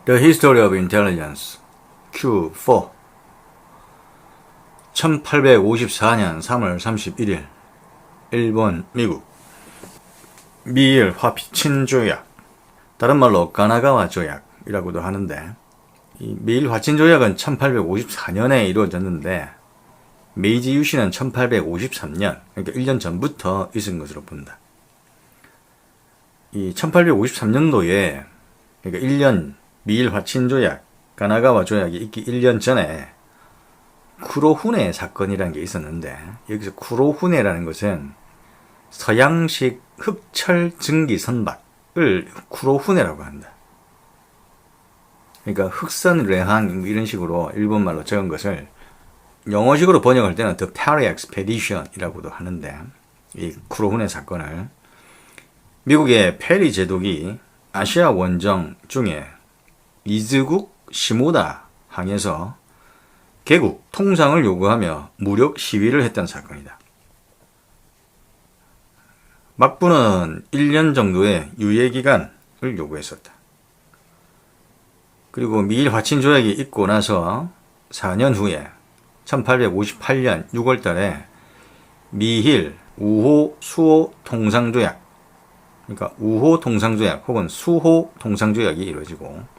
The History of Intelligence Q4 1854년 3월 31일 일본, 미국 미일 화친 조약, 다른 말로 가나가와 조약이라고도 하는데, 이 미일 화친 조약은 1854년에 이루어졌는데 메이지 유신은 1853년, 그러니까 1년 전부터 있은 것으로 본다. 이 1853년도에, 그러니까 1년 미일 화친 조약, 가나가와 조약이 있기 1년 전에 쿠로후네 사건이라는 게 있었는데, 여기서 쿠로후네라는 것은 서양식 흑철 증기 선박을 쿠로후네라고 한다. 그러니까 흑선 레항 이런 식으로 일본말로 적은 것을 영어식으로 번역할 때는 The Perry Expedition이라고도 하는데, 이 쿠로후네 사건을 미국의 페리 제독이 아시아 원정 중에 이즈국 시모다 항에서 개국 통상을 요구하며 무력 시위를 했던 사건이다. 막부는 1년 정도의 유예기간을 요구했었다. 그리고 미일 화친 조약이 있고 나서 4년 후에 1858년 6월 달에 미힐 우호 수호 통상조약, 그러니까 우호 통상조약 혹은 수호 통상조약이 이루어지고,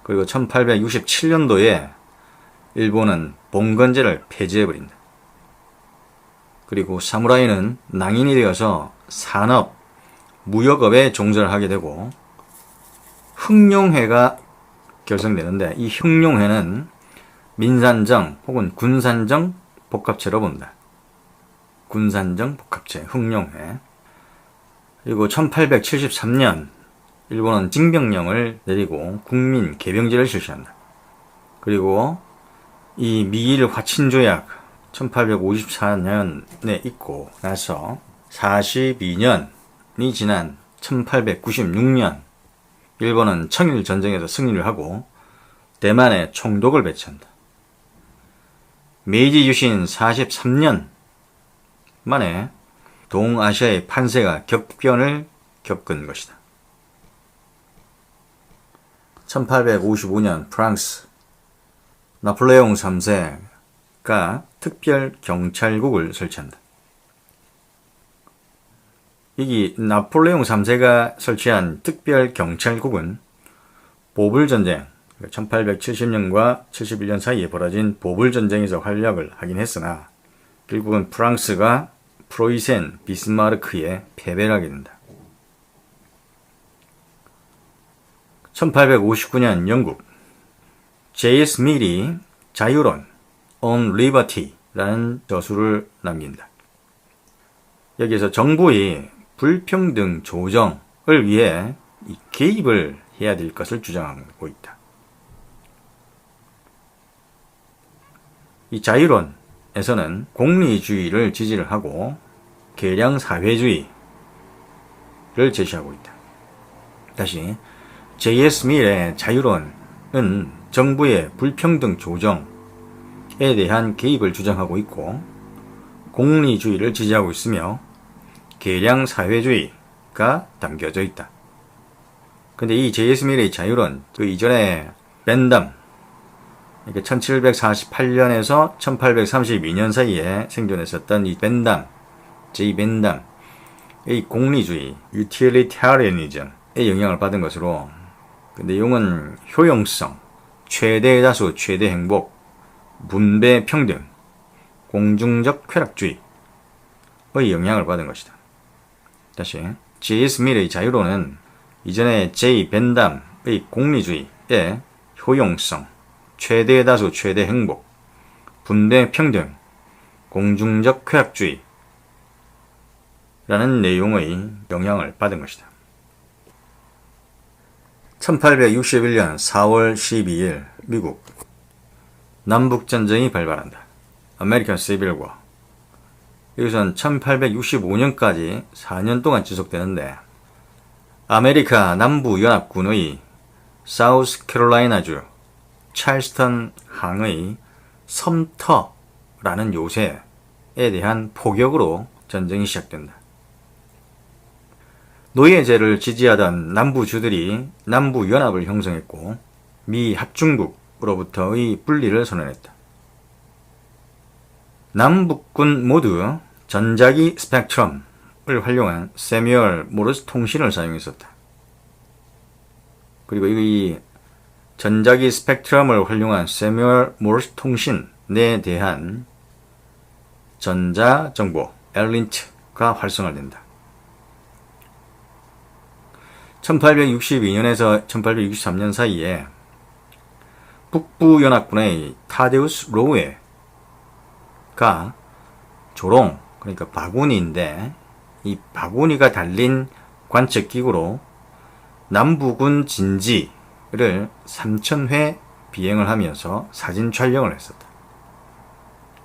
그리고 1867년도에 일본은 봉건제를 폐지해버린다. 그리고 사무라이는 낭인이 되어서 산업, 무역업에 종사를 하게 되고, 흑룡회가 결성되는데, 이 흑룡회는 민산정 혹은 군산정 복합체로 본다. 군산정 복합체, 흑룡회. 그리고 1873년 일본은 징병령을 내리고 국민 개병제를 실시한다. 그리고 이 미일 화친 조약 1854년에 있고 나서 42년이 지난 1896년 일본은 청일 전쟁에서 승리를 하고 대만에 총독을 배치한다. 메이지 유신 43년 만에 동아시아의 판세가 격변을 겪은 것이다. 1855년 프랑스 나폴레옹 3세가 특별 경찰국을 설치한다. 이 나폴레옹 3세가 설치한 특별 경찰국은 보불전쟁, 1870년과 71년 사이에 벌어진 보불전쟁에서 활약을 하긴 했으나 결국은 프랑스가 프로이센 비스마르크에 패배를 하게 된다. 1859년 영국 J.S. 밀이 자유론 on Liberty라는 저수를 남긴다. 여기에서 정부의 불평등 조정을 위해 개입을 해야 될 것을 주장하고 있다. 이 자유론에서는 공리주의를 지지를 하고 계량사회주의를 제시하고 있다. 다시 J.S. 밀의 자유론은 정부의 불평등 조정에 대한 개입을 주장하고 있고 공리주의를 지지하고 있으며 계량사회주의가 담겨져 있다. 근데 이 J.S. 밀의 자유론, 그 이전에 벤담, 1748년에서 1832년 사이에 생존했었던 이 벤담, J. 벤담의 공리주의, utilitarianism의 영향을 받은 것으로, 그 내용은 효용성, 최대 다수, 최대 행복, 분배 평등, 공중적 쾌락주의의 영향을 받은 것이다. 다시 J.S. 밀의 자유론은 이전에 J. 벤담의 공리주의의 효용성, 최대 다수, 최대 행복, 분배 평등, 공중적 쾌락주의라는 내용의 영향을 받은 것이다. 1861년 4월 12일 미국 남북전쟁이 발발한다. 아메리칸 시빌 워. 여기서는 1865년까지 4년 동안 지속되는데, 아메리카 남부연합군의 사우스캐롤라이나주 찰스턴 항의 섬터라는 요새에 대한 포격으로 전쟁이 시작된다. 노예제를 지지하던 남부주들이 남부연합을 형성했고, 미 합중국으로부터의 분리를 선언했다. 남북군 모두 전자기 스펙트럼을 활용한 세뮤얼 모르스 통신을 사용했었다. 그리고 이 전자기 스펙트럼을 활용한 세뮤얼 모르스 통신에 대한 전자정보 엘린트가 활성화된다. 1862년에서 1863년 사이에 북부연합군의 타데우스 로우에가 조롱, 그러니까 바구니인데 이 바구니가 달린 관측기구로 남부군 진지를 3000회 비행을 하면서 사진 촬영을 했었다.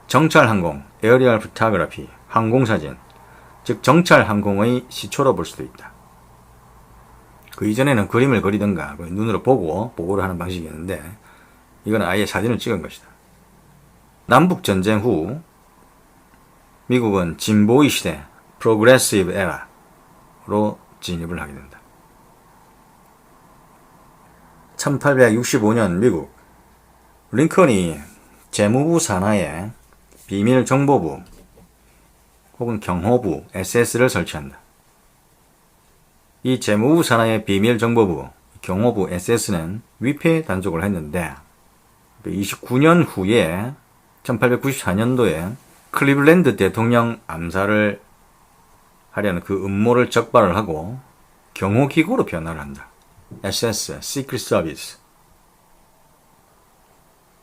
정찰항공, 에어리얼 포토그래피, 항공사진, 즉 정찰항공의 시초로 볼 수도 있다. 그 이전에는 그림을 그리든가 눈으로 보고 보고를 하는 방식이었는데 이거는 아예 사진을 찍은 것이다. 남북전쟁 후 미국은 진보의 시대, 프로그레시브 에라로 진입을 하게 된다. 1865년 미국 링컨이 재무부 산하에 비밀정보부 혹은 경호부 SS를 설치한다. 이 재무부 산하의 비밀정보부, 경호부 SS는 위패 단속을 했는데 29년 후에 1894년도에 클리블랜드 대통령 암살을 하려는 그 음모를 적발을 하고 경호기구로 변화를 한다. SS, Secret Service.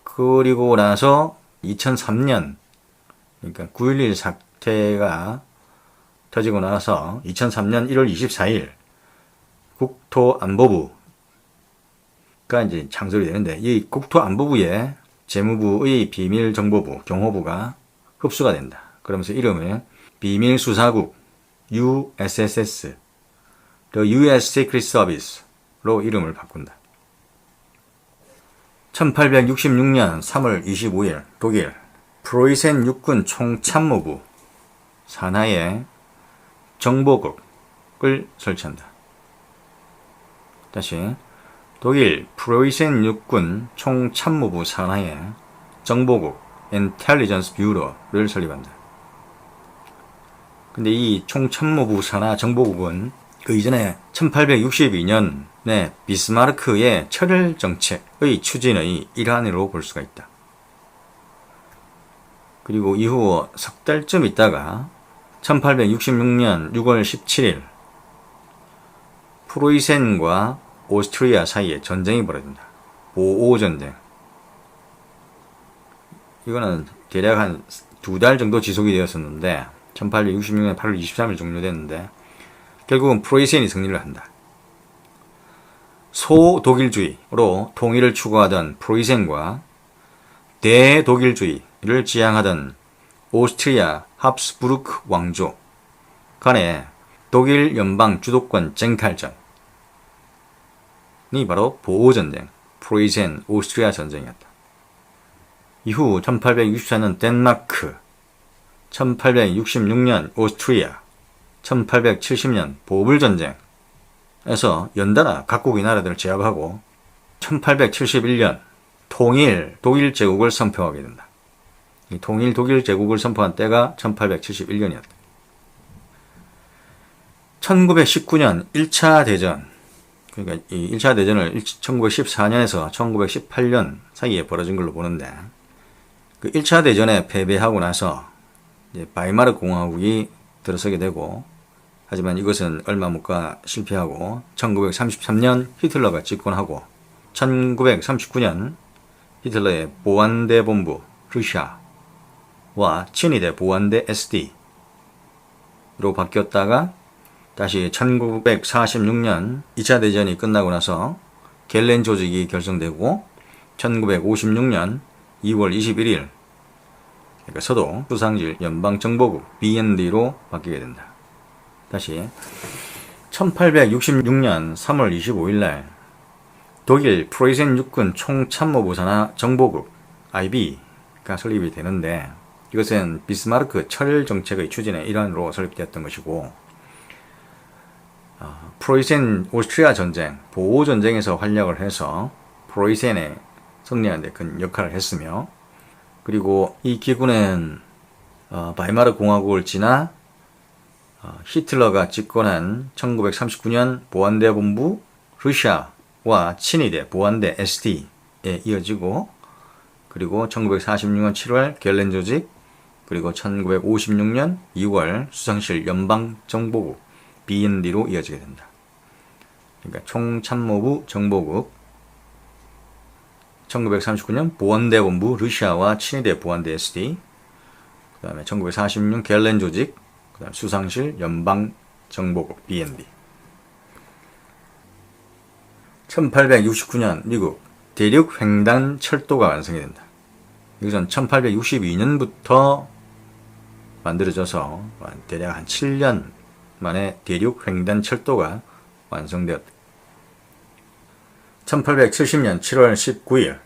그리고 나서 2003년, 그러니까 9.11 사태가 터지고 나서 2003년 1월 24일 국토안보부가 이제 창설이 되는데 이 국토안보부에 재무부의 비밀정보부, 경호부가 흡수가 된다. 그러면서 이름을 비밀수사국 USSS, The US Secret Service로 이름을 바꾼다. 1866년 3월 25일 독일 프로이센 육군 총참모부 산하에 정보국을 설치한다. 다시 독일 프로이센 육군 총참모부 산하에 정보국 인텔리전스 뷰러를 설립한다. 근데 이 총참모부 산하 정보국은 그 이전에 1862년에 비스마르크의 철혈 정책의 추진의 일환으로 볼 수가 있다. 그리고 이후 석 달쯤 있다가 1866년 6월 17일 프로이센과 오스트리아 사이에 전쟁이 벌어진다. 보오전쟁. 이거는 대략 한 2달 정도 지속이 되었었는데 1866년 8월 23일 종료됐는데 결국은 프로이센이 승리를 한다. 소독일주의로 통일을 추구하던 프로이센과 대독일주의를 지향하던 오스트리아 합스부르크 왕조 간의 독일 연방 주도권 쟁탈전이 바로 보오전쟁, 프로이센 오스트리아 전쟁이었다. 이후 1864년 덴마크, 1866년 오스트리아, 1870년 보불전쟁에서 연달아 각국의 나라들을 제압하고 1871년 통일 독일 제국을 선포하게 된다. 이 통일 독일 제국을 선포한 때가 1871년이었다. 1919년 1차 대전, 그러니까 이 1차 대전을 1914년에서 1918년 사이에 벌어진 걸로 보는데 그 1차 대전에 패배하고 나서 이제 바이마르 공화국이 들어서게 되고 하지만 이것은 얼마 못 가 실패하고 1933년 히틀러가 집권하고 1939년 히틀러의 보안대 본부 러시아와 친위대 보안대 SD로 바뀌었다가 다시 1946년 2차 대전이 끝나고 나서 겔렌 조직이 결성되고 1956년 2월 21일 그러니까 서도 수상질 연방정보국 BND로 바뀌게 된다. 다시 1866년 3월 25일 날 독일 프로이센 육군 총참모부 산하 정보국 IB가 설립이 되는데 이것은 비스마르크 철혈 정책의 추진의 일환으로 설립되었던 것이고 프로이센 오스트리아 전쟁, 보오전쟁에서 활약을 해서 프로이센의 승리하는 데 큰 역할을 했으며, 그리고 이 기구는 바이마르 공화국을 지나 히틀러가 집권한 1939년 보안대 본부 러시아와 친위대 보안대 SD에 이어지고, 그리고 1946년 7월 겔렌 조직, 그리고 1956년 2월 수상실 연방정보국 BND로 이어지게 된다. 그러니까 총참모부 정보국, 1939년 보안대 본부 러시아와 친위대 보안대 SD, 그 다음에 1946년 겔렌 조직, 그 다음 수상실 연방정보국 BND. 1869년 미국 대륙횡단 철도가 완성이 된다. 이것은 1862년부터 만들어져서 대략 한 7년 만에 대륙횡단 철도가 완성되었다. 1870년 7월 19일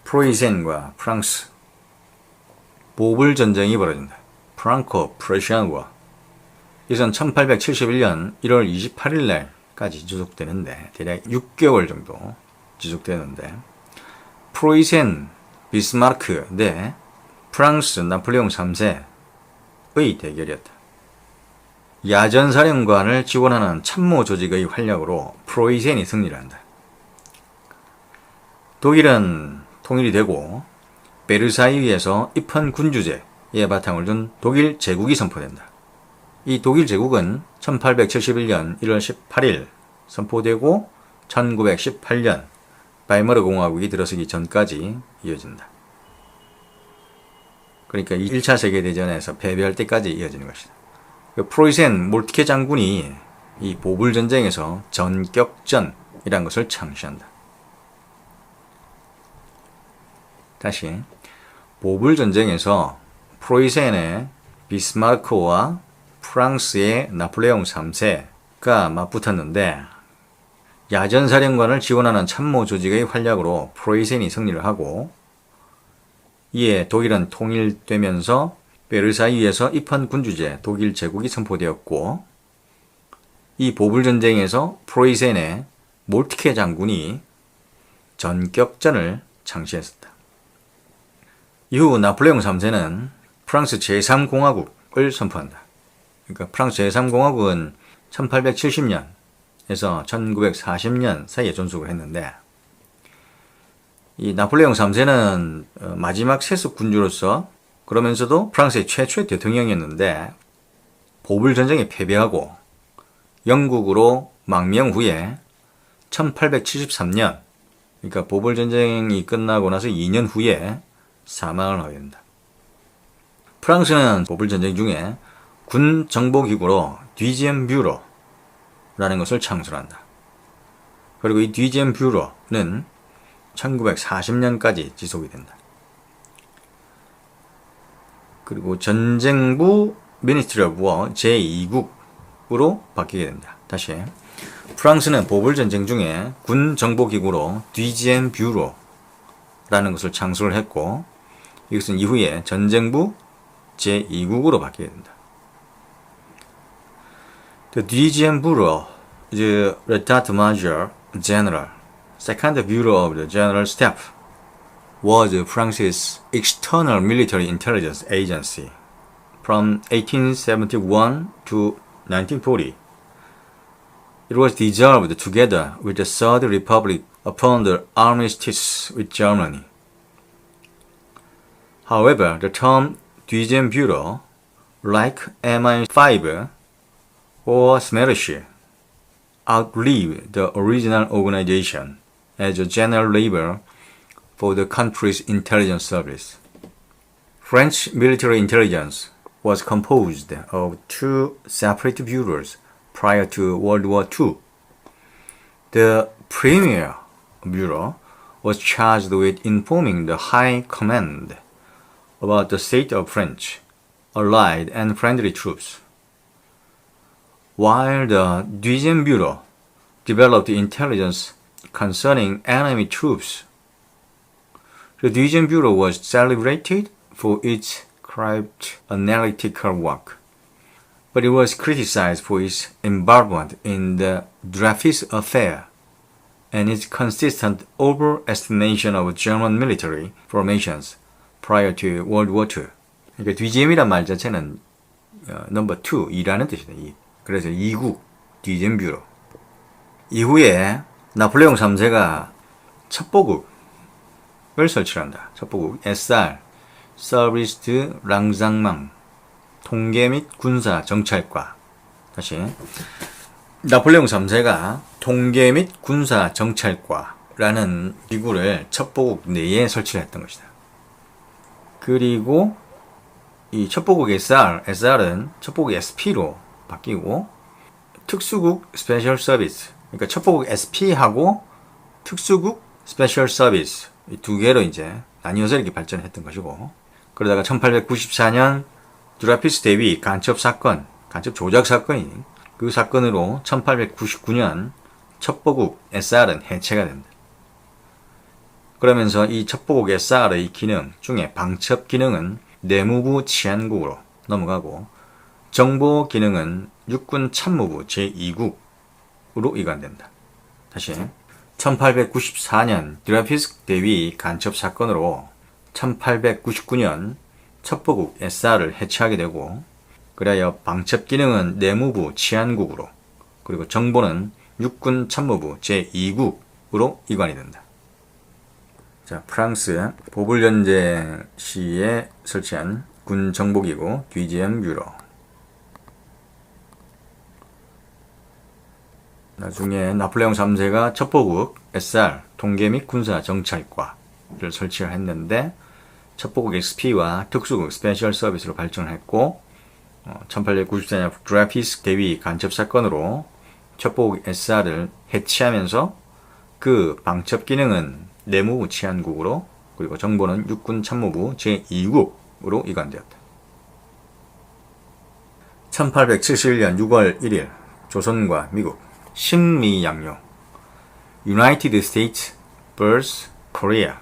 프로이센과 프랑스 보불전쟁이 벌어진다. 프랑코 프러시안 워. 이것은 1871년 1월 28일 날까지 지속되는데 대략 6개월 정도 지속되는데, 프로이센 비스마르크 대 프랑스 나폴레옹 3세의 대결이었다. 야전사령관을 지원하는 참모 조직의 활약으로 프로이센이 승리를 한다. 독일은 통일이 되고 베르사유에서 입헌 군주제의 바탕을 둔 독일 제국이 선포된다. 이 독일 제국은 1871년 1월 18일 선포되고 1918년 바이마르 공화국이 들어서기 전까지 이어진다. 그러니까 1차 세계대전에서 패배할 때까지 이어지는 것이다. 프로이센 몰트케 장군이 이 보불전쟁에서 전격전이라는 것을 창시한다. 다시, 보불전쟁에서 프로이센의 비스마르크와 프랑스의 나폴레옹 3세가 맞붙었는데, 야전사령관을 지원하는 참모 조직의 활약으로 프로이센이 승리를 하고, 이에 독일은 통일되면서 베르사유에서 입헌 군주제 독일 제국이 선포되었고, 이 보불전쟁에서 프로이센의 몰트케 장군이 전격전을 창시했었다. 이후 나폴레옹 3세는 프랑스 제3공화국을 선포한다. 그러니까 프랑스 제3공화국은 1870년에서 1940년 사이에 존속을 했는데, 이 나폴레옹 3세는 마지막 세습 군주로서 그러면서도 프랑스의 최초의 대통령이었는데, 보불전쟁에 패배하고 영국으로 망명 후에 1873년, 그러니까 보불전쟁이 끝나고 나서 2년 후에 사망을 하게 된다. 프랑스는 보불전쟁 중에 군 정보기구로 뒤지엠 뷰로라는 것을 창설한다. 그리고 이 뒤지엠 뷰로는 1940년까지 지속이 된다. 그리고 전쟁부 미니스트리 오브 워 제2국으로 바뀌게 된다. 다시, 프랑스는 보불전쟁 중에 군 정보기구로 뒤지엠 뷰로라는 것을 창설을 했고, 이것은 이후에 전쟁부 제2국으로 바뀌게 된다. The DGM Bureau, the État-Major General, Second Bureau of the General Staff, was France's external military intelligence agency from 1871 to 1940. It was dissolved together with the Third Republic upon the armistice with Germany. However, the term Deuxième Bureau, like MI5 or Smersh, outlived the original organization as a general label for the country's intelligence service. French military intelligence was composed of two separate bureaus prior to World War II. The Premier Bureau was charged with informing the High Command about the state of French, Allied and friendly troops, while the Deuxième Bureau developed intelligence concerning enemy troops. The Deuxième Bureau was celebrated for its cryptanalytical work, but it was criticized for its involvement in the Dreyfus affair and its consistent overestimation of German military formations prior to World War II. 그러니까 DGM이란 말 자체는 넘버 2, 2라는 뜻이다. 그래서 2국 DGM 뷰로. 이후에 나폴레옹 3세가 첩보국을 설치한다. 첩보국 SR, 서비스 드 랑상망, 통계 및 군사 정찰과. 다시 나폴레옹 3세가 통계 및 군사 정찰과라는 기구를 첩보국 내에 설치를 했던 것이다. 그리고 이 첩보국 SR은 첩보국 SP로 바뀌고 특수국 스페셜 서비스, 그러니까 첩보국 SP하고 특수국 스페셜 서비스 이 두 개로 이제 나뉘어서 이렇게 발전했던 것이고, 그러다가 1894년 드라피스 대위 간첩 사건, 간첩 조작 사건이 그 사건으로 1899년 첩보국 SR은 해체가 된다. 그러면서 이 첩보국 SR의 기능 중에 방첩 기능은 내무부 치안국으로 넘어가고 정보 기능은 육군 참모부 제2국으로 이관된다. 다시 1894년 드라피스크 대위 간첩 사건으로 1899년 첩보국 SR을 해체하게 되고, 그래야 방첩 기능은 내무부 치안국으로, 그리고 정보는 육군 참모부 제2국으로 이관이 된다. 자, 프랑스 보불전쟁 시에 설치한 군 정보기구 DGM 뷰로. 나중에 나폴레옹 3세가 첩보국 SR 통계 및 군사 정찰과를 설치를 했는데 첩보국 XP와 특수국 스페셜 서비스로 발전했고, 1894년 드라피스크 대위 간첩 사건으로 첩보국 SR을 해체하면서 그 방첩 기능은 내무부 치안국으로, 그리고 정보는 육군 참모부 제2국으로 이관되었다. 1871년 6월 1일 조선과 미국 신미양요 United States vs. Korea,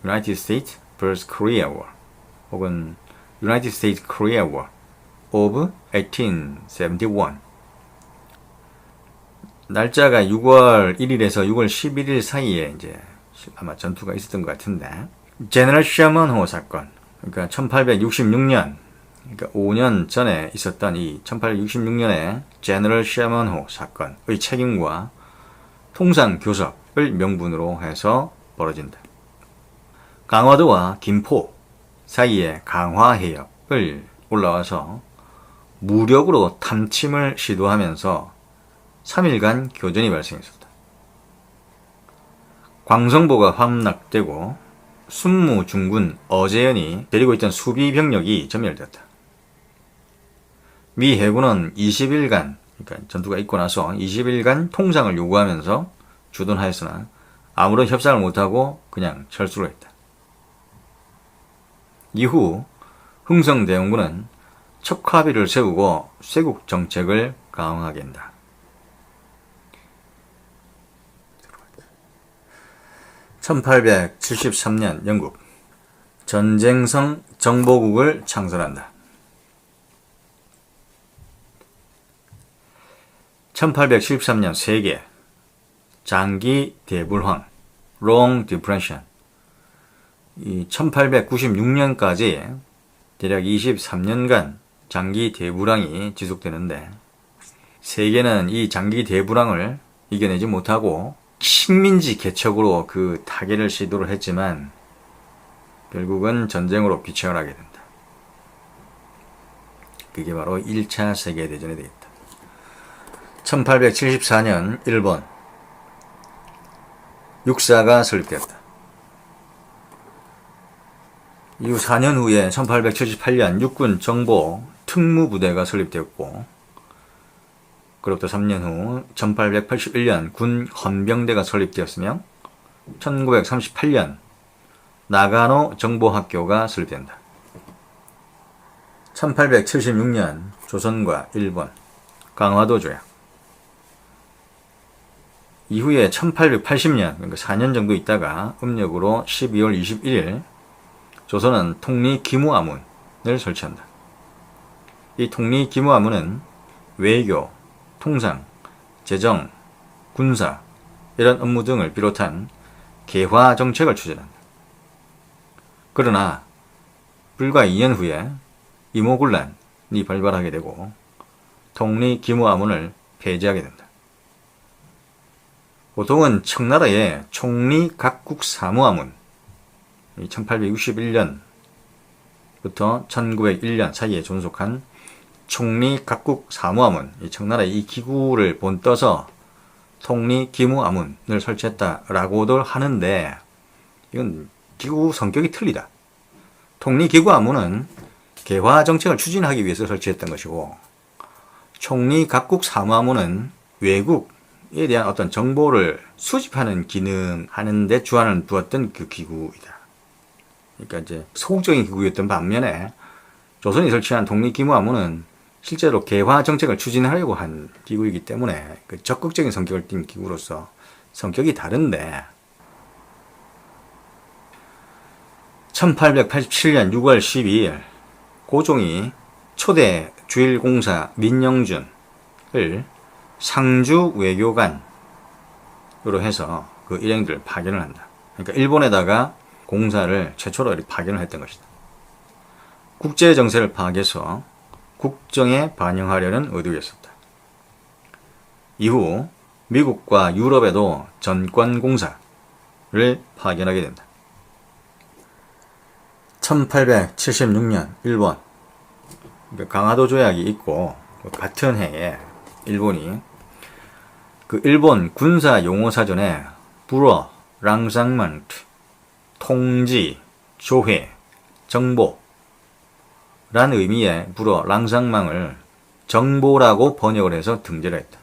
United States vs. Korea War 혹은 United States Korea War of 1871. 날짜가 6월 1일에서 6월 11일 사이에 이제 아마 전투가 있었던 것 같은데, 제너럴 셔먼호 사건, 그러니까 1866년, 그러니까 5년 전에 있었던 이 1866년의 제너럴 셔먼호 사건의 책임과 통상 교섭을 명분으로 해서 벌어진다. 강화도와 김포 사이에 강화해역을 올라와서 무력으로 탐침을 시도하면서 3일간 교전이 발생했었다. 광성보가 함락되고 순무 중군 어재현이 데리고 있던 수비 병력이 전멸되었다. 미 해군은 20일간, 그러니까 전투가 있고 나서 20일간 통상을 요구하면서 주둔하였으나 아무런 협상을 못하고 그냥 철수를 했다. 이후 흥성대원군은 척화비를 세우고 쇄국 정책을 강화하게 된다. 1873년 영국 전쟁성 정보국을 창설한다. 1873년 세계 장기 대불황 Long Depression, 이 1896년까지 대략 23년간 장기 대불황이 지속되는데, 세계는 이 장기 대불황을 이겨내지 못하고 식민지 개척으로 그 타개를 시도를 했지만 결국은 전쟁으로 귀착을 하게 된다. 그게 바로 1차 세계대전이 되겠다. 1874년 일본 육사가 설립되었다. 이후 4년 후에 1878년 육군 정보 특무부대가 설립되었고, 그로부터 3년 후 1881년 군 헌병대가 설립되었으며 1938년 나가노 정보학교가 설립된다. 1876년 조선과 일본 강화도 조약. 이후에 1880년, 그러니까 4년 정도 있다가 음력으로 12월 21일 조선은 통리기무아문을 설치한다. 이 통리기무아문은 외교, 통상, 재정, 군사 이런 업무 등을 비롯한 개화 정책을 추진한다. 그러나 불과 2년 후에 임오군란이 발발하게 되고 통리기무아문을 폐지하게 된다. 보통은 청나라의 총리각국사무아문 1861년부터 1901년 사이에 존속한 총리각국사무아문, 청나라의 이 기구를 본떠서 통리기무아문을 설치했다라고들 하는데 이건 기구 성격이 틀리다. 통리기구아문은 개화 정책을 추진하기 위해서 설치했던 것이고 총리각국사무아문은 외국에 대한 어떤 정보를 수집하는 기능하는 데 주안을 두었던 그 기구이다. 그러니까 이제 소극적인 기구였던 반면에 조선이 설치한 통리기무아문은 실제로 개화 정책을 추진하려고 한 기구이기 때문에 그 적극적인 성격을 띈 기구로서 성격이 다른데 1887년 6월 12일 고종이 초대 주일공사 민영준을 상주 외교관으로 해서 그 일행들을 파견을 한다. 그러니까 일본에다가 공사를 최초로 파견을 했던 것이다. 국제 정세를 파악해서 국정에 반영하려는 의도였었다. 이후 미국과 유럽에도 전권공사를 파견하게 된다. 1876년 일본 강화도 조약이 있고 같은 해에 일본이 그 일본 군사 용어 사전에 불어, 랑상먼트, 통지, 조회, 정보 라는 의미의 불어 랑상망을 정보라고 번역을 해서 등재를 했다.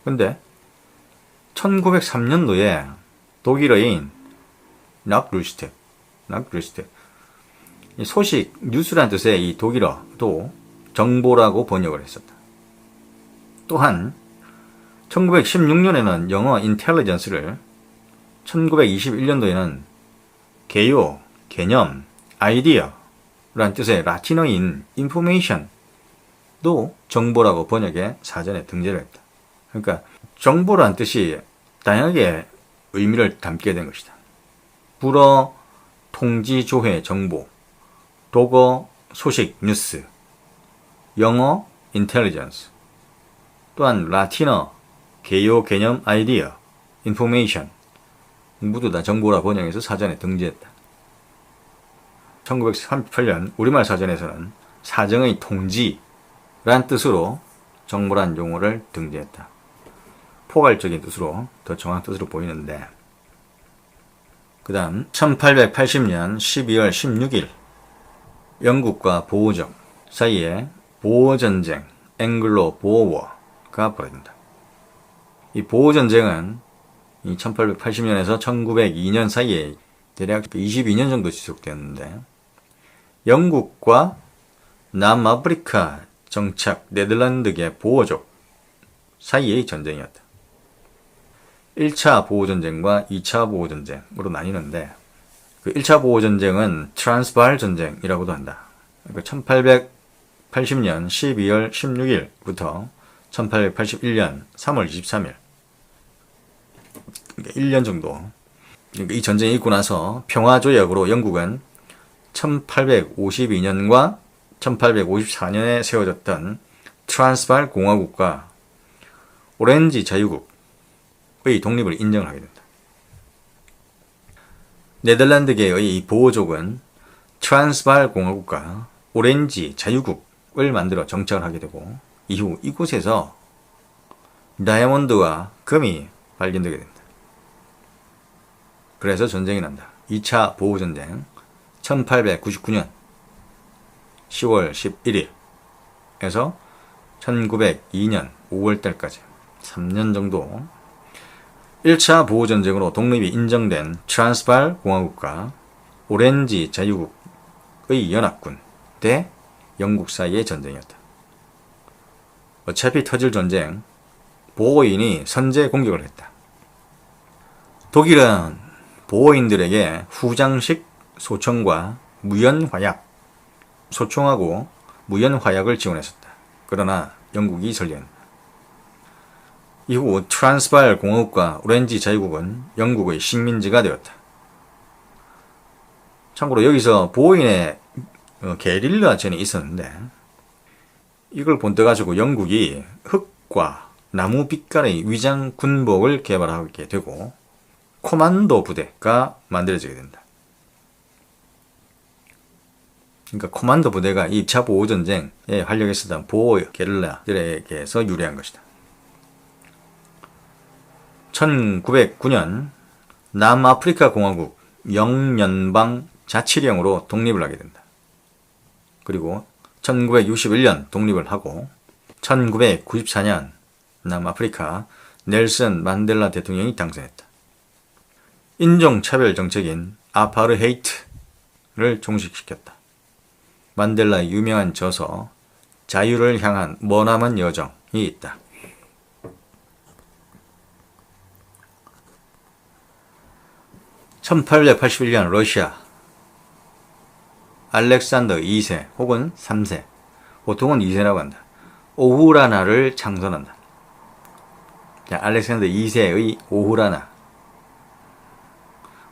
근데 1903년도에 독일어인 낙루스테 소식, 뉴스란 뜻의 이 독일어도 정보라고 번역을 했었다. 또한 1916년에는 영어 인텔리전스를 1921년도에는 개요, 개념, 아이디어 라는 뜻의 라틴어인 information도 정보라고 번역해 사전에 등재를 했다. 그러니까 정보라는 뜻이 다양하게 의미를 담게 된 것이다. 불어, 통지, 조회, 정보, 독어, 소식, 뉴스, 영어, 인텔리전스, 또한 라틴어, 개요, 개념, 아이디어, information 모두 다 정보라 번역해서 사전에 등재했다. 1938년 우리말 사전에서는 사정의 통지란 뜻으로 정보란 용어를 등재했다. 포괄적인 뜻으로 더 정확한 뜻으로 보이는데 그 다음 1880년 12월 16일 영국과 보호적 사이에 보호전쟁, 앵글로 보어워가 벌어진다. 이 보호전쟁은 1880년에서 1902년 사이에 대략 22년 정도 지속되었는데 영국과 남아프리카 정착 네덜란드계 보호족 사이의 전쟁이었다. 1차 보호전쟁과 2차 보호전쟁으로 나뉘는데 그 1차 보호전쟁은 트란스바알 전쟁이라고도 한다. 그러니까 1880년 12월 16일부터 1881년 3월 23일 그러니까 1년 정도 그러니까 이 전쟁이 있고 나서 평화조약으로 영국은 1852년과 1854년에 세워졌던 트란스바알 공화국과 오렌지 자유국의 독립을 인정을 하게 된다. 네덜란드계의 이 보호족은 트란스바알 공화국과 오렌지 자유국을 만들어 정착을 하게 되고 이후 이곳에서 다이아몬드와 금이 발견되게 된다. 그래서 전쟁이 난다. 2차 보호전쟁 1899년 10월 11일에서 1902년 5월달까지 3년 정도 1차 보호전쟁으로 독립이 인정된 트란스바알 공화국과 오렌지 자유국의 연합군 대 영국 사이의 전쟁이었다. 어차피 터질 전쟁, 보호인이 선제 공격을 했다. 독일은 보호인들에게 후장식 소총과 무연화약, 소총하고 무연화약을 지원했었다. 그러나 영국이 설계한다. 이후 트랜스바일 공화국과 오렌지 자유국은 영국의 식민지가 되었다. 참고로 여기서 보인의 게릴라전이 있었는데 이걸 본떠가지고 영국이 흙과 나무 빛깔의 위장 군복을 개발하게 되고 코만도 부대가 만들어지게 된다. 그러니까 코만도 부대가 이 2차 보호전쟁에 활약했었던 보호 게릴라들에게서 유래한 것이다. 1909년 남아프리카 공화국 영연방 자치령으로 독립을 하게 된다. 그리고 1961년 독립을 하고 1994년 남아프리카 넬슨 만델라 대통령이 당선했다. 인종차별 정책인 아파르헤이트를 종식시켰다. 만델라의 유명한 저서 자유를 향한 머나먼 여정이 있다. (1881년) 러시아 알렉산더 2세 혹은 3세, 보통은 2세라고 한다. 오후라나를 창설한다. 알렉산더 2세의 오후라나,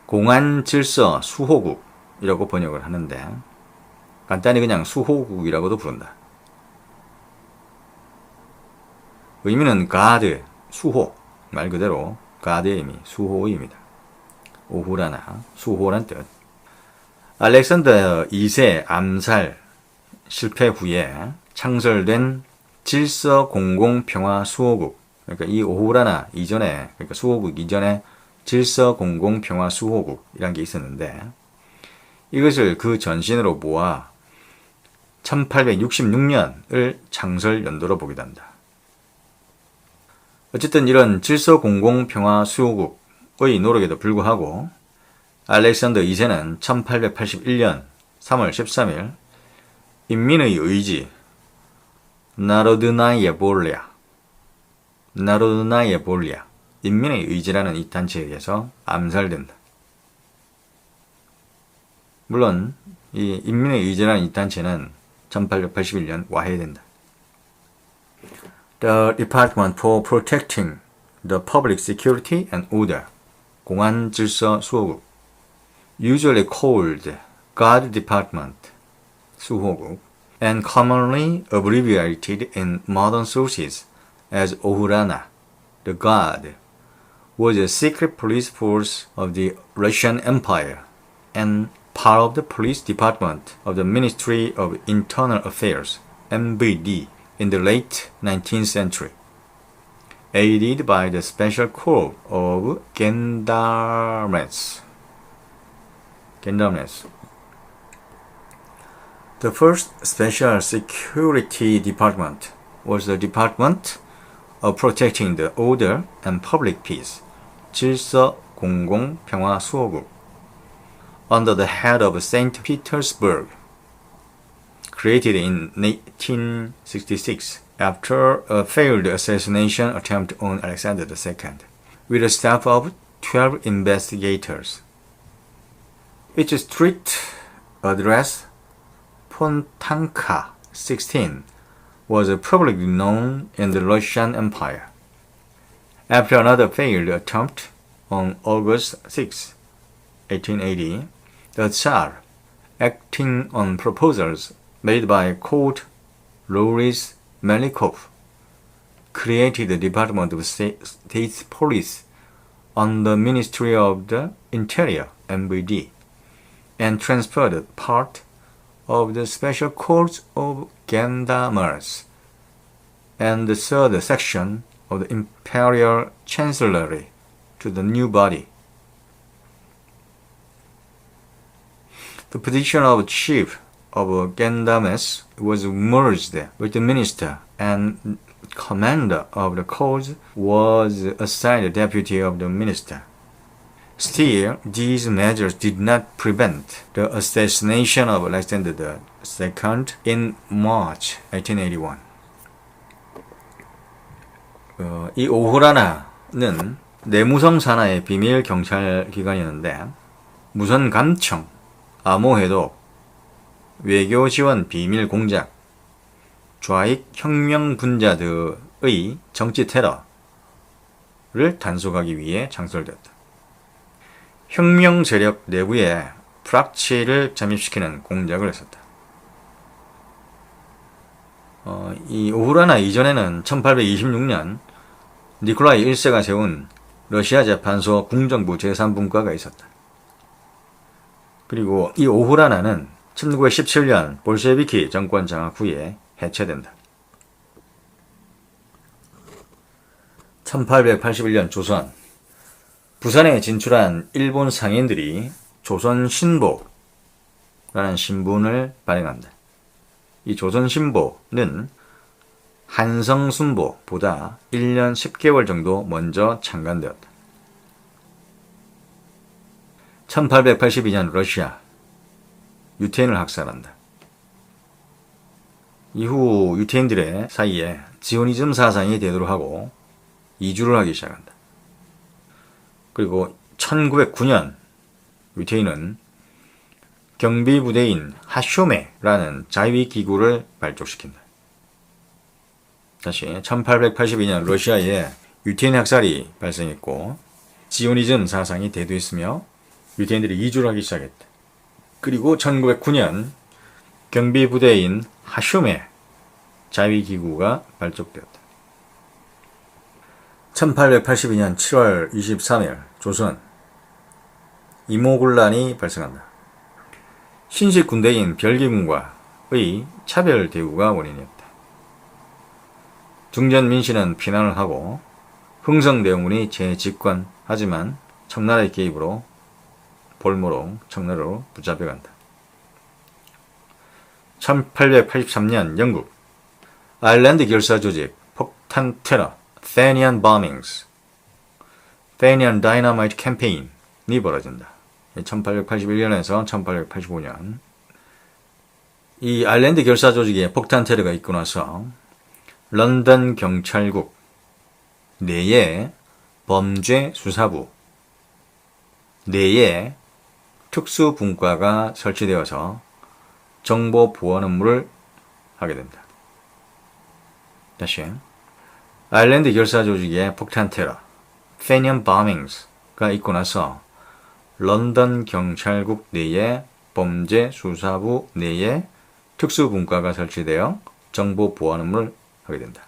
공안질서 수호국이라고 번역을 하는데 간단히 그냥 수호국이라고도 부른다. 의미는 가드, 수호, 말 그대로 가드의 의미, 수호의 의미다. 오후라나, 수호란 뜻. 알렉산더 2세 암살 실패 후에 창설된 질서공공평화수호국, 그러니까 이 오후라나 이전에, 그러니까 수호국 이전에 질서공공평화수호국이라는 게 있었는데 이것을 그 전신으로 모아 1866년을 창설 연도로 보기도 한다. 어쨌든 이런 질서공공평화수호국의 노력에도 불구하고 알렉산더 2세는 1881년 3월 13일 인민의 의지 나로드나예 볼랴 인민의 의지라는 이 단체에 의해서 암살된다. 물론 이 인민의 의지라는 이 단체는 1881년 와해된다. The Department for Protecting the Public Security and Order, 공안질서수호국, usually called Guard Department, 수호국, and commonly abbreviated in modern sources as Ohurana, the Guard, was a secret police force of the Russian Empire and part of the police department of the Ministry of Internal Affairs, MVD, in the late 19th century, aided by the Special Corps of Gendarmes. The first special security department was the Department of Protecting the Order and Public Peace, 질서공공평화수호국, under the head of St. Petersburg, created in 1866 after a failed assassination attempt on Alexander II, with a staff of 12 investigators. Its street address, Fontanka 16, was publicly known in the Russian Empire. After another failed attempt on August 6, 1880, the Tsar, acting on proposals made by Count Loris Melikov, created the Department of State Police under Ministry of the Interior, MVD, and transferred part of the Special Corps of Gendarmes and the third section of the Imperial Chancellery to the new body. The position of Chief of Gendarmes was merged with the Minister, and Commander of the Corps was assigned Deputy of the Minister. Still, these measures did not prevent the assassination of Alexander II in March 1881. 이 오후라나는 내무성 산하의 비밀 경찰 기관이었는데 무선 감청, 암호 해독, 외교 지원 비밀 공작, 좌익 혁명 분자들의 정치 테러, 단속하기 위해 창설되었다. 혁명 세력 내부에 프락치를 잠입시키는 공작을 했었다. 이 오후라나 이전에는 1826년 니콜라이 1세가 세운 러시아 재판소 궁정부 제3분과가 있었다. 그리고 이 오후라나는 1917년 볼셰비키 정권 장악 후에 해체된다. 1881년 조선, 부산에 진출한 일본 상인들이 조선신보라는 신분을 발행한다. 이 조선신보는 한성순보보다 1년 10개월 정도 먼저 창간되었다. 1882년 러시아, 유태인을 학살한다. 이후 유태인들의 사이에 지오니즘 사상이 대두를 하고 이주를 하기 시작한다. 그리고 1909년 유태인은 경비부대인 하쇼메라는 자위기구를 발족시킨다. 다시 1882년 러시아에 유태인 학살이 발생했고 지오니즘 사상이 대두했으며 유태인들이 이주를 하기 시작했다. 그리고 1909년 경비부대인 하쇼메 자위기구가 발족되었다. 1882년 7월 23일 조선, 이모군란이 발생한다. 신식 군대인 별기군과의 차별 대우가 원인이었다. 중전 민씨는 피난을 하고 흥성대원군이 재집권하지만 청나라의 개입으로 볼모로 청나라로 붙잡혀간다. 1883년 영국, 아일랜드 결사 조직 폭탄 테러 Fenian Bombings, Fenian Dynamite Campaign이 벌어진다. 1881년에서 1885년 이 아일랜드 결사 조직의 폭탄 테러가 있고 나서 런던 경찰국 내에 범죄 수사부 내에 특수분과가 설치되어서 정보 보안 업무를 하게 된다. 다시 아일랜드 결사 조직의 폭탄 테러 Fenian Bombings가 있고 나서 런던 경찰국 내에 범죄 수사부 내에 특수분과가 설치되어 정보 보안 업무를 하게 된다.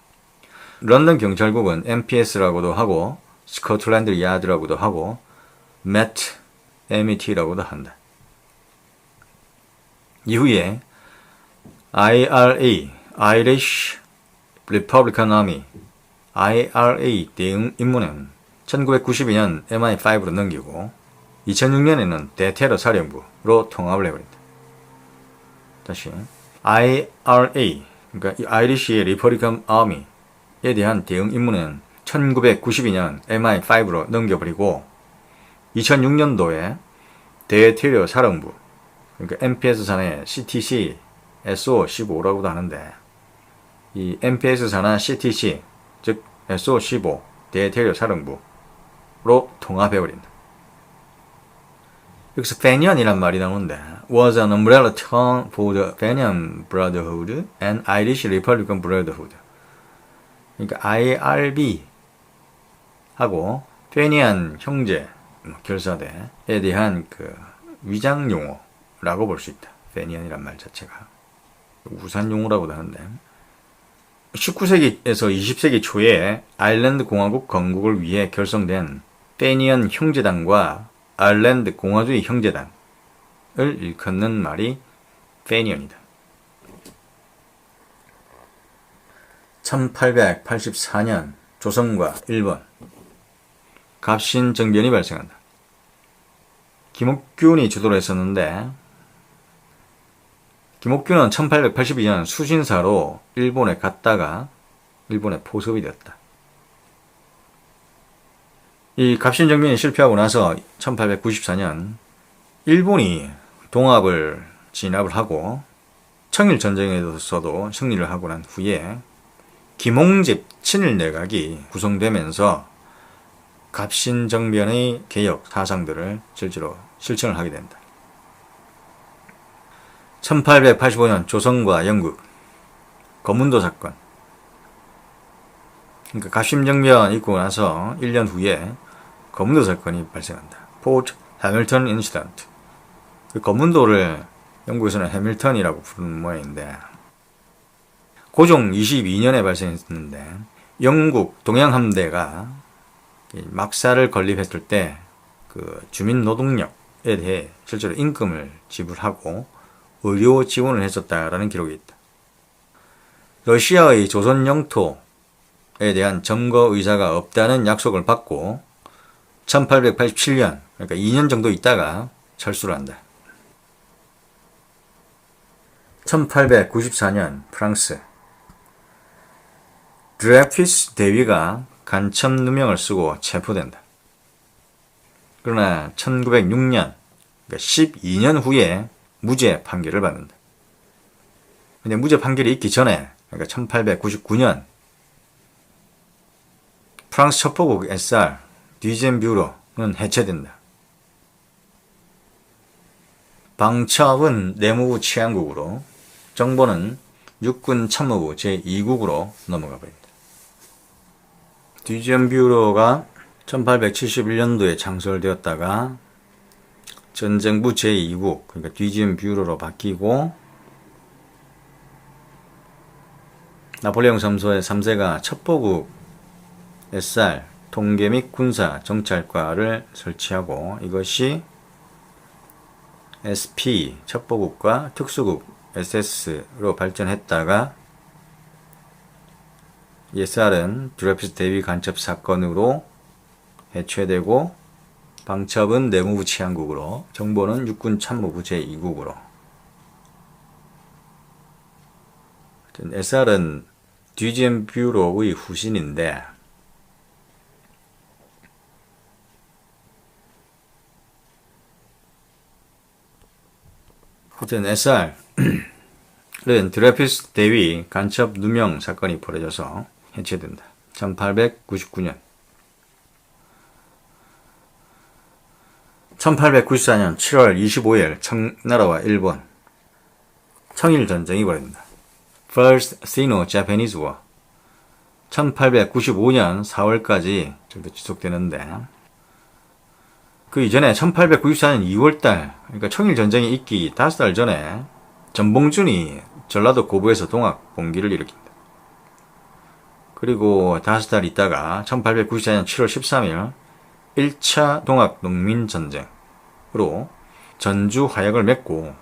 런던 경찰국은 MPS라고도 하고 스코틀랜드 야드라고도 하고 MET라고도 한다. 이후에 IRA, Irish Republican Army, IRA 대응 임무는 1992년 MI5로 넘기고 2006년에는 대테러 사령부로 통합을 해버린다. 다시 IRA, 그러니까 아이리시 리퍼블리칸 아미에 대한 대응 임무는 1992년 MI5로 넘겨버리고 2006년도에 대테러 사령부, 그러니까 MPS 산하의 CTC, SO15라고도 하는데 이 MPS 산하 CTC, 즉 SO15 대테러 사령부로 통합해버린다. 여기서 Fenian이란 말이 나오는데 was an umbrella term for the Fenian Brotherhood and Irish Republican Brotherhood. 그러니까 IRB 하고 Fenian 형제 결사대에 대한 그 위장 용어라고 볼 수 있다. Fenian이란 말 자체가 우산 용어라고도 하는데 19세기에서 20세기 초에 아일랜드 공화국 건국을 위해 결성된 Fenian 형제단과 아일랜드 공화주의 형제단을 일컫는 말이 Fenian이다. 1884년 조선과 일본 갑신정변이 발생한다. 김옥균이 주도를 했었는데 김옥균은 1882년 수신사로 일본에 갔다가 일본에 포섭이 되었다. 이 갑신정변이 실패하고 나서 1894년 일본이 동합을 진압을 하고 청일전쟁에서도 승리를 하고 난 후에 김홍집 친일 내각이 구성되면서 갑신정변의 개혁 사상들을 실제로 실천을 하게 된다. 1885년 조선과 영국 거문도 사건, 그러니까 갑심정변 있고 나서 1년 후에 거문도 사건이 발생한다. 포트 해밀턴 인시던트. 그 거문도를 영국에서는 해밀턴이라고 부르는 모양인데 고종 22년에 발생했는데 영국 동양함대가 막사를 건립했을 때 그 주민 노동력에 대해 실제로 임금을 지불하고 의료 지원을 했었다라는 기록이 있다. 러시아의 조선 영토에 대한 점거 의사가 없다는 약속을 받고 1887년, 그러니까 2년 정도 있다가 철수를 한다. 1894년 프랑스 드레피스 대위가 간첩 누명을 쓰고 체포된다. 그러나 1906년, 그러니까 12년 후에 무죄 판결을 받는다. 근데 무죄 판결이 있기 전에, 그러니까 1899년 프랑스 첩보국 SR 뒤젠 뷰로는 해체된다. 방첩은 내무부 치안국으로, 정보는 육군 참모부 제2국으로 넘어가 버린다. 뒤젠 뷰로가 1871년도에 창설되었다가 전쟁부 제2국, 그러니까 뒤젠 뷰로로 바뀌고 나폴레옹 3세가 첩보국 SR 통계 및 군사 정찰과를 설치하고 이것이 SP 첩보국과 특수국 SS로 발전했다가 SR은 드레피스 대위 간첩 사건으로 해체되고 방첩은 내무부 치안국으로 정보는 육군 참모부 제2국으로 SR은 뒤젠 뷰로의 후신인데 하여튼 SR은 드레피스 대위 간첩 누명 사건이 벌어져서 해체된다. 1899년 1894년 7월 25일 청나라와 일본 청일전쟁이 벌어진다. First Sino-Japanese War 1895년 4월까지 정도 지속되는데 그 이전에 1894년 2월달 그러니까 청일전쟁이 있기 5달 전에 전봉준이 전라도 고부에서 동학 봉기를 일으킨다. 그리고 5달 있다가 1894년 7월 13일 1차 동학농민전쟁으로 전주 화약을 맺고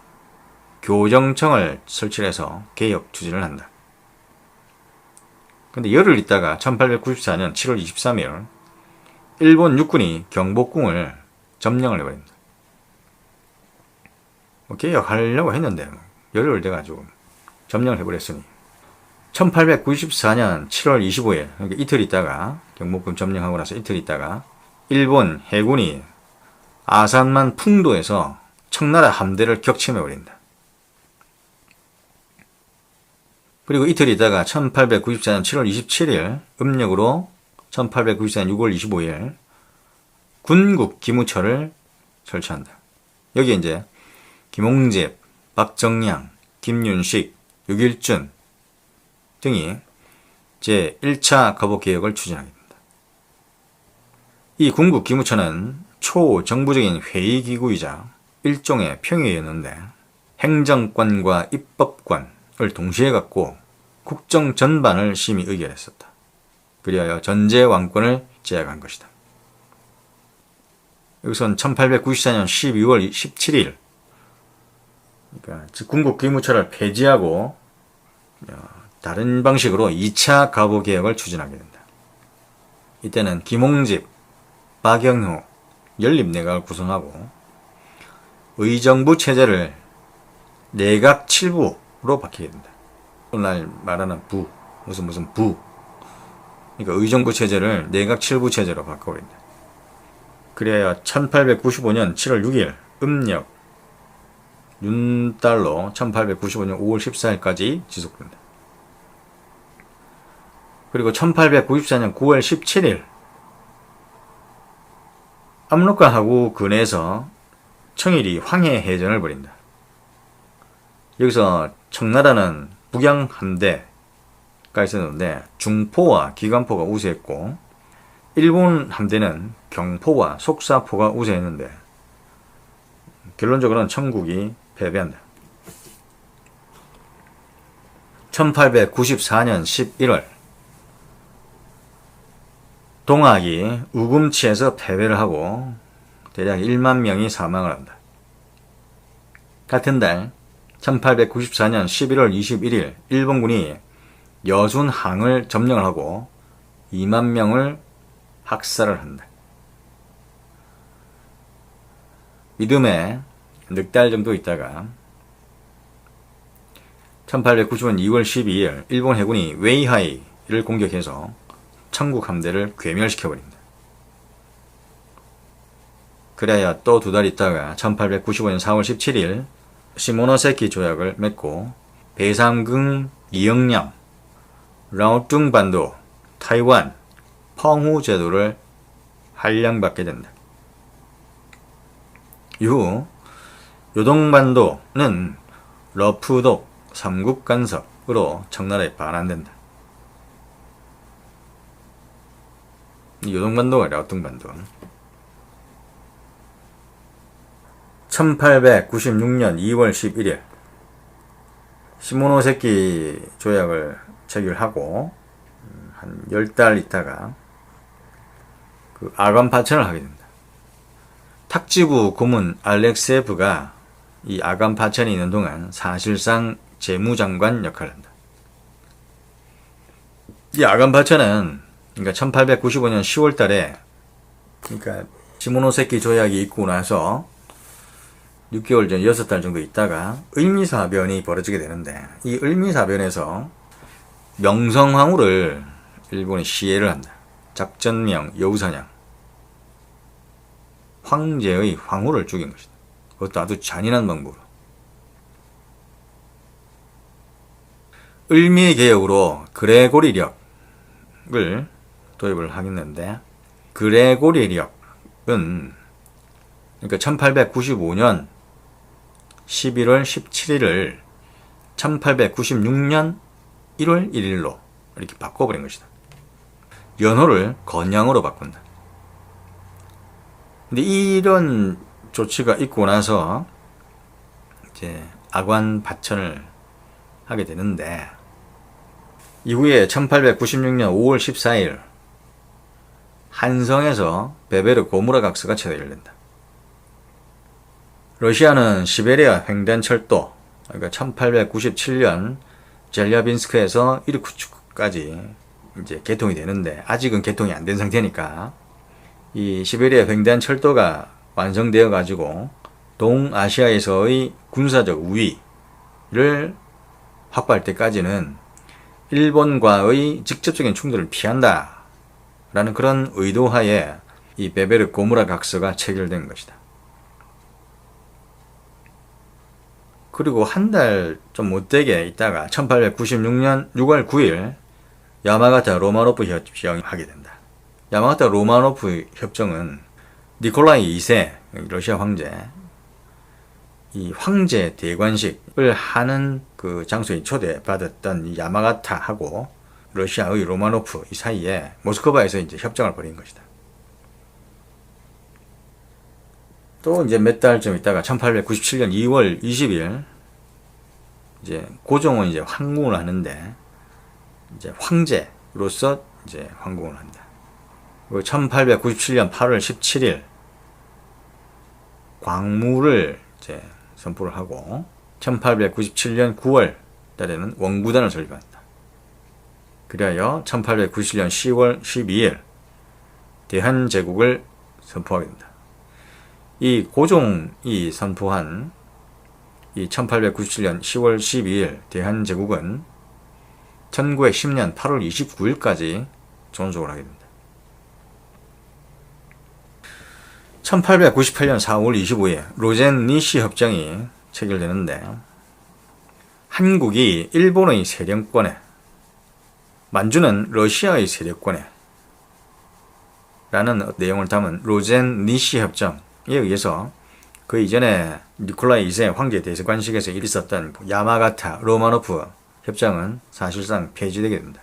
교정청을 설치해서 개혁 추진을 한다. 근데 열흘 있다가 1894년 7월 23일 일본 육군이 경복궁을 점령을 해버립니다. 개혁하려고 했는데 열흘 돼가지고 점령을 해버렸으니 1894년 7월 25일 그러니까 이틀 있다가 경복궁 점령하고 나서 이틀 있다가 일본 해군이 아산만 풍도에서 청나라 함대를 격침해버린다. 그리고 이틀 있다가 1894년 7월 27일 음력으로 1894년 6월 25일 군국 기무처를 설치한다. 여기에 이제 김홍집, 박정량, 김윤식, 육일준 등이 제1차 거복개혁을 추진하게 됩니다. 이 군국 기무처는 초정부적인 회의기구이자 일종의 평의였는데 행정관과 입법관을 동시에 갖고 국정 전반을 심의 의결했었다. 그리하여 전제 왕권을 제약한 것이다. 여기선 1894년 12월 17일 그러니까 군국 기무처를 폐지하고 다른 방식으로 2차 가보개혁을 추진하게 된다. 이때는 김홍집, 박영후, 연립내각을 구성하고 의정부 체제를 내각 7부로 바뀌게 된다. 오늘 말하는 부, 무슨 부. 그러니까 의정부 체제를 내각 7부 체제로 바꿔버린다. 그래야 1895년 7월 6일 음력 윤달로 1895년 5월 14일까지 지속된다. 그리고 1894년 9월 17일 압록강하구 근해에서 청일이 황해해전을 벌인다. 여기서 청나라는 북양 함대가 있었는데 중포와 기관포가 우세했고 일본 함대는 경포와 속사포가 우세했는데 결론적으로는 청국이 패배한다. 1894년 11월 동학이 우금치에서 패배를 하고 대략 1만 명이 사망을 한다. 같은 달 1894년 11월 21일 일본군이 여순항을 점령을 하고 2만 명을 학살을 한다. 이듬해 넉 달 정도 있다가 1895년 2월 12일 일본 해군이 웨이하이를 공격해서 청국 함대를 괴멸시켜버립니다. 그래야 또 두 달 있다가 1895년 4월 17일 시모노세키 조약을 맺고 배삼궁, 이영량, 라오뚱반도, 타이완, 펑후 제도를 할량받게 된다. 이후 요동반도는 러푸독 삼국 간섭으로 청나라에 반환된다. 요동반도가 라오뚱반도. 1896년 2월 11일 시모노세키 조약을 체결하고 한 10달 있다가 그 아간 파천을 하게 됩니다. 탁지부 고문 알렉세프가 이 아간 파천이 있는 동안 사실상 재무장관 역할을 한다. 이 아간 파천은 그러니까 1895년 10월 달에 그러니까 시모노세키 조약이 있고 나서 6개월 전 6달 정도 있다가 을미사변이 벌어지게 되는데 이 을미사변에서 명성황후를 일본이 시해를 한다. 작전명 여우사냥 황제의 황후를 죽인 것이다. 그것도 아주 잔인한 방법으로. 을미의 개혁으로 그레고리력을 도입을 하겠는데 그레고리력은 그러니까 1895년 11월 17일을 1896년 1월 1일로 이렇게 바꿔버린 것이다. 연호를 건양으로 바꾼다. 근데 이런 조치가 있고 나서 이제 아관 파천을 하게 되는데 이후에 1896년 5월 14일 한성에서 베베르 고무라 각서가 체결된다. 러시아는 시베리아 횡단철도 그러니까 1897년 젤야빈스크에서 이르쿠츠크까지 이제 개통이 되는데 아직은 개통이 안 된 상태니까 이 시베리아 횡단철도가 완성되어 가지고 동아시아에서의 군사적 우위를 확보할 때까지는 일본과의 직접적인 충돌을 피한다 라는 그런 의도하에 이 베베르 고무라 각서가 체결된 것이다. 그리고 한 달 좀 못되게 있다가 1896년 6월 9일 야마가타 로마노프 협정이 하게 된다. 야마가타 로마노프 협정은 니콜라이 2세 러시아 황제 이 황제 대관식을 하는 그 장소에 초대받았던 이 야마가타하고 러시아의 로마노프 이 사이에 모스크바에서 이제 협정을 벌인 것이다. 또 이제 몇 달쯤 있다가 1897년 2월 20일 이제 고종은 이제 황궁을 하는데 이제 황제로서 이제 황궁을 한다. 그리고 1897년 8월 17일 광무를 이제 선포를 하고 1897년 9월 달에는 원구단을 설립한다. 그리하여 1897년 10월 12일 대한제국을 선포하게 된다. 이 고종이 선포한 이 1897년 10월 12일 대한제국은 1910년 8월 29일까지 존속을 하게 됩니다. 1898년 4월 25일 로젠니시 협정이 체결되는데 한국이 일본의 세력권에 만주는 러시아의 세력권에 라는 내용을 담은 로젠니시 협정에 의해서 그 이전에 니콜라이 2세 황제 대제관식에서 있었던 야마가타 로마노프 협정은 사실상 폐지되게 됩니다.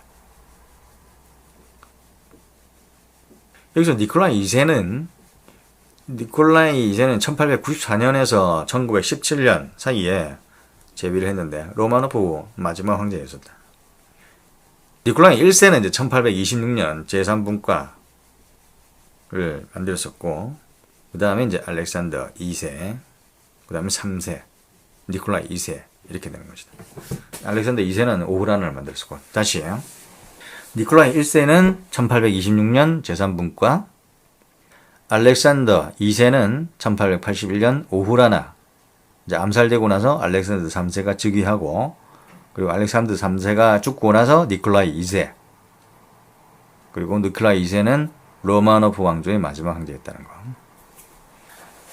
여기서 니콜라이 2세는 1894년에서 1917년 사이에 재위를 했는데 로마노프 마지막 황제였었다. 니콜라이 1세는 이제 1826년 제3분과를 만들었었고, 그 다음에 이제 알렉산더 2세, 그 다음에 3세, 니콜라이 2세 이렇게 되는 것이다. 알렉산더 2세는 오후란을 만들었었고, 다시 니콜라이 1세는 1826년 제3분과, 알렉산더 2세는 1881년 오후라나 이제 암살되고 나서 알렉산더 3세가 즉위하고, 그리고 알렉산더 3세가 죽고 나서 니콜라이 2세, 그리고 니콜라이 2세는 로마노프 왕조의 마지막 황제였다는 거.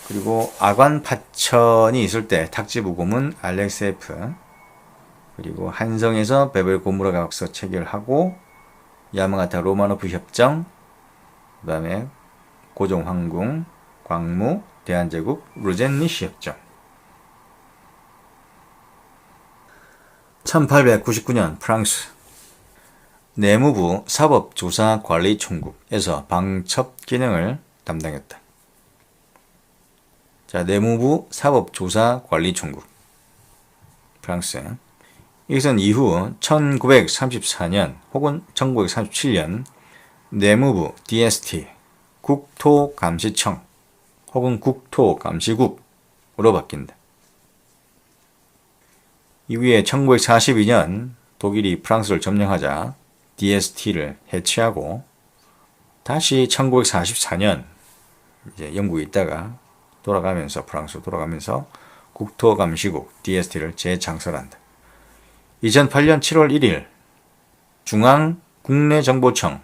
그리고 아관 파천이 있을 때 탁지부고문 알렉세프, 그리고 한성에서 베벨 고무라 각서 체결하고, 야마가타 로마노프 협정, 그 다음에 고종 황궁, 광무, 대한제국, 루젠니시 협정. 1899년 프랑스 내무부 사법조사관리총국에서 방첩 기능을 담당했다. 자, 내무부 사법조사관리총국 프랑스. 이것은 이후 1934년 혹은 1937년 내무부 DST 국토감시청 혹은 국토감시국으로 바뀐다. 이후에 1942년 독일이 프랑스를 점령하자 DST를 해체하고, 다시 1944년 이제 영국에 있다가 돌아가면서 프랑스로 돌아가면서 국토감시국 DST를 재창설한다. 2008년 7월 1일 중앙국내정보청